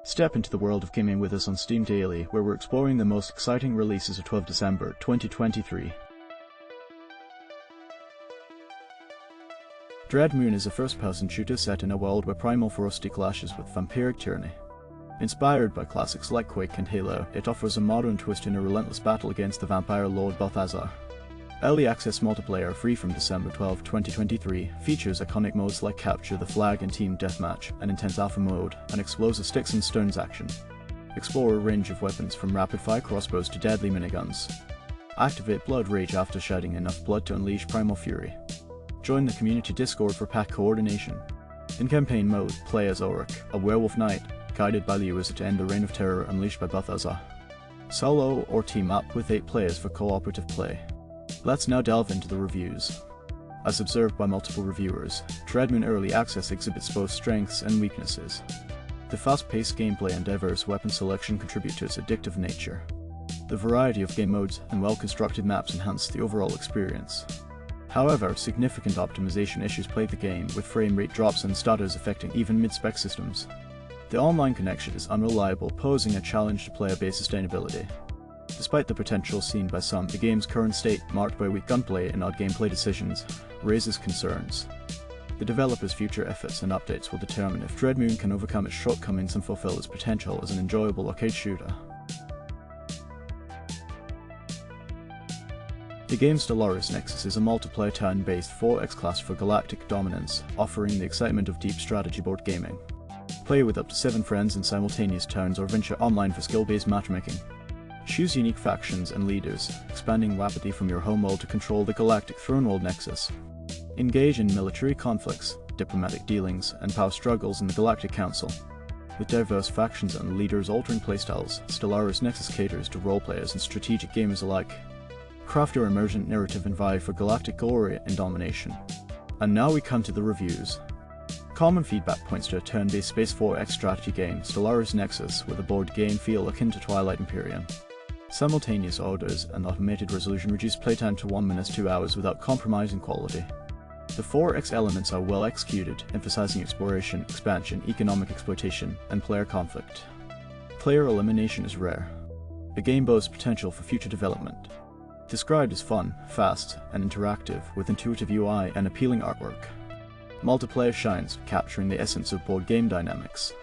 Step into the world of gaming with us on Steam Daily, where we're exploring the most exciting releases of 12 December 2023. DreadMoon is a first-person shooter set in a world where primal ferocity clashes with vampiric tyranny. Inspired by classics like Quake and Halo, it offers a modern twist in a relentless battle against the vampire lord Balthazar. Early access multiplayer, free from December 12, 2023, features iconic modes like Capture the Flag and Team Deathmatch, an intense alpha mode, and explosive sticks and stones action. Explore a range of weapons from rapid-fire crossbows to deadly miniguns. Activate Blood Rage after shedding enough blood to unleash primal fury. Join the community Discord for pack coordination. In campaign mode, play as Auric, a werewolf knight, guided by the user to end the reign of terror unleashed by Balthazar. Solo or team up with 8 players for cooperative play. Let's now delve into the reviews. As observed by multiple reviewers, DreadMoon Early Access exhibits both strengths and weaknesses. The fast-paced gameplay and diverse weapon selection contribute to its addictive nature. The variety of game modes and well-constructed maps enhance the overall experience. However, significant optimization issues plague the game, with frame rate drops and stutters affecting even mid-spec systems. The online connection is unreliable, posing a challenge to player-based sustainability. Despite the potential seen by some, the game's current state, marked by weak gunplay and odd gameplay decisions, raises concerns. The developer's future efforts and updates will determine if DreadMoon can overcome its shortcomings and fulfill its potential as an enjoyable arcade shooter. The game Stellaris Nexus is a multiplayer turn-based 4X class for galactic dominance, offering the excitement of deep strategy board gaming. Play with up to 7 friends in simultaneous turns or venture online for skill-based matchmaking. Choose unique factions and leaders, expanding rapidly from your home world to control the galactic throne world nexus. Engage in military conflicts, diplomatic dealings, and power struggles in the Galactic Council. With diverse factions and leaders altering playstyles, Stellaris Nexus caters to roleplayers and strategic gamers alike. Craft your emergent narrative and vie for galactic glory and domination. And now we come to the reviews. Common feedback points to a turn-based Space 4X strategy game, Stellaris Nexus, with a board game feel akin to Twilight Imperium. Simultaneous orders and automated resolution reduce playtime to 1 minute to 2 hours without compromising quality. The 4X elements are well executed, emphasizing exploration, expansion, economic exploitation, and player conflict. Player elimination is rare. The game boasts potential for future development. Described as fun, fast, and interactive, with intuitive UI and appealing artwork. Multiplayer shines, capturing the essence of board game dynamics.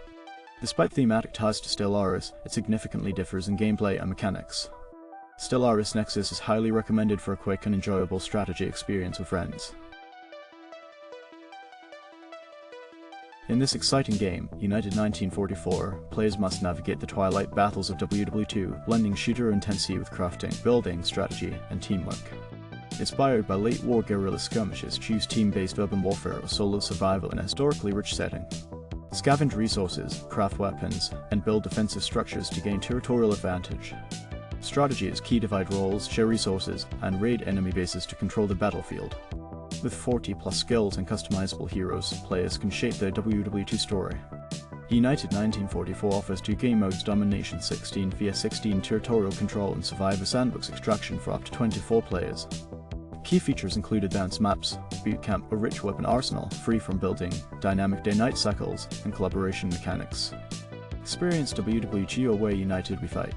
Despite thematic ties to Stellaris, it significantly differs in gameplay and mechanics. Stellaris Nexus is highly recommended for a quick and enjoyable strategy experience with friends. In this exciting game, United 1944, players must navigate the twilight battles of WW2, blending shooter intensity with crafting, building, strategy, and teamwork. Inspired by late war guerrilla skirmishes, choose team-based urban warfare or solo survival in a historically rich setting. Scavenge resources, craft weapons, and build defensive structures to gain territorial advantage. Strategy is key: divide roles, share resources, and raid enemy bases to control the battlefield. With 40+ skills and customizable heroes, players can shape their WW2 story. United 1944 offers 2 game modes: Domination 16 via 16 territorial control and Survivor Sandbox Extraction for up to 24 players. Key features include advanced maps, boot camp, a rich weapon arsenal, free from building, dynamic day-night cycles, and collaboration mechanics. Experience WW2 your way. United we fight.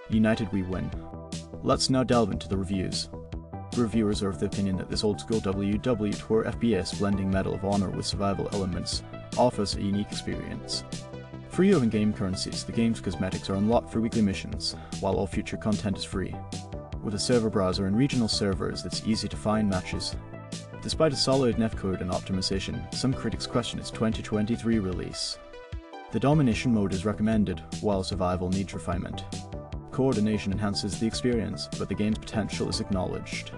United we win. Let's now delve into the reviews. Reviewers are of the opinion that this old-school WW2 FPS blending Medal of Honor with survival elements offers a unique experience. Free of in-game currencies, the game's cosmetics are unlocked for weekly missions, while all future content is free. With a server browser and regional servers, it's easy to find matches. Despite a solid netcode and optimization, some critics question its 2023 release. The domination mode is recommended, while survival needs refinement. Coordination enhances the experience, but the game's potential is acknowledged.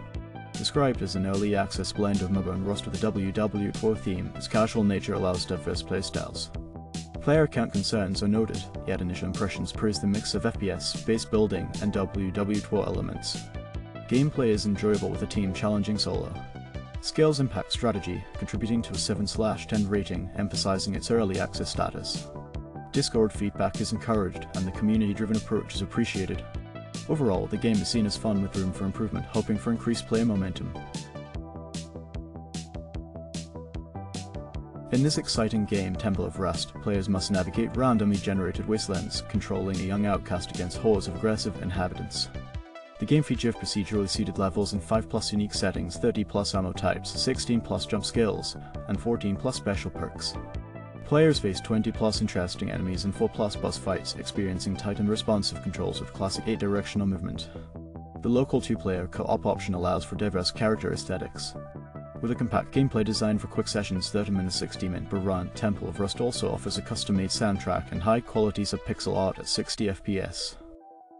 Described as an early access blend of MOBA and Rust with a WW2 theme, its casual nature allows diverse playstyles. Player count concerns are noted, yet initial impressions praise the mix of FPS, base building, and WW2 elements. Gameplay is enjoyable with a team challenging solo. Skills impact strategy, contributing to a 7/10 rating, emphasizing its early access status. Discord feedback is encouraged, and the community-driven approach is appreciated. Overall, the game is seen as fun with room for improvement, hoping for increased player momentum. In this exciting game, Temple of Rest, players must navigate randomly generated wastelands, controlling a young outcast against hordes of aggressive inhabitants. The game features procedurally seeded levels in 5+ unique settings, 30+ ammo types, 16+ jump skills, and 14+ special perks. Players face 20+ interesting enemies and 4+ boss fights, experiencing tight and responsive controls with classic 8-directional movement. The local 2-player co-op option allows for diverse character aesthetics. With a compact gameplay designed for quick sessions 30 minutes 60 minutes per run, Temple of Rust also offers a custom-made soundtrack and high-quality sub-pixel art at 60 FPS.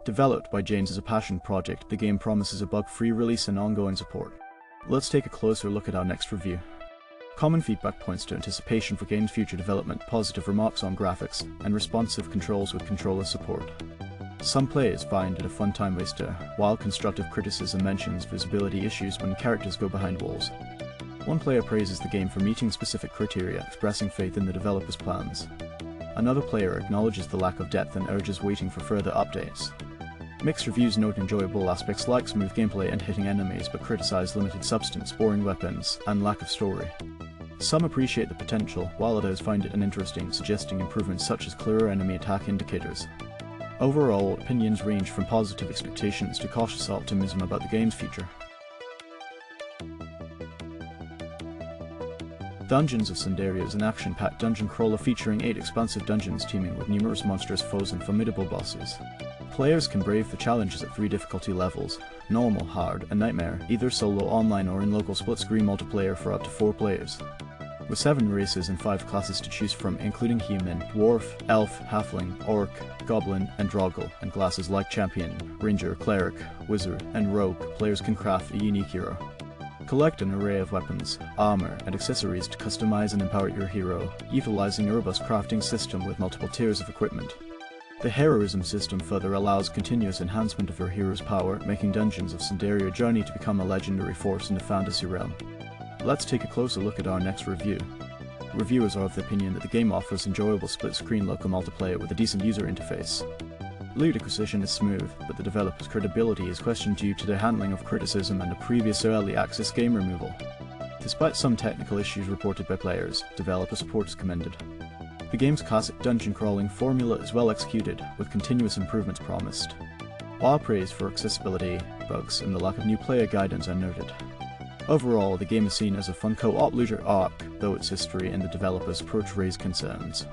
Developed by Jane's as a passion project, the game promises a bug-free release and ongoing support. Let's take a closer look at our next review. Common feedback points to anticipation for game's future development, positive remarks on graphics, and responsive controls with controller support. Some players find it a fun time waster, while constructive criticism mentions visibility issues when characters go behind walls. One player praises the game for meeting specific criteria, expressing faith in the developer's plans. Another player acknowledges the lack of depth and urges waiting for further updates. Mixed reviews note enjoyable aspects like smooth gameplay and hitting enemies, but criticize limited substance, boring weapons, and lack of story. Some appreciate the potential, while others find it uninteresting, suggesting improvements such as clearer enemy attack indicators. Overall, opinions range from positive expectations to cautious optimism about the game's future. Dungeons of Sundaria is an action-packed dungeon crawler featuring 8 expansive dungeons teeming with numerous monstrous foes and formidable bosses. Players can brave the challenges at 3 difficulty levels: normal, hard, and nightmare, either solo, online, or in local split-screen multiplayer for up to 4 players. With 7 races and 5 classes to choose from, including human, dwarf, elf, halfling, orc, goblin, and droggle, and classes like champion, ranger, cleric, wizard, and rogue, players can craft a unique hero. Collect an array of weapons, armor, and accessories to customize and empower your hero, utilizing a robust crafting system with multiple tiers of equipment. The heroism system further allows continuous enhancement of your hero's power, making Dungeons of Sundaria journey to become a legendary force in the fantasy realm. Let's take a closer look at our next review. Reviewers are of the opinion that the game offers enjoyable split-screen local multiplayer with a decent user interface. Loot acquisition is smooth, but the developer's credibility is questioned due to their handling of criticism and a previous early access game removal. Despite some technical issues reported by players, developer support is commended. The game's classic dungeon crawling formula is well executed, with continuous improvements promised. While praise for accessibility, bugs, and the lack of new player guidance are noted. Overall, the game is seen as a fun co-op looter arc, though its history and the developer's approach raise concerns.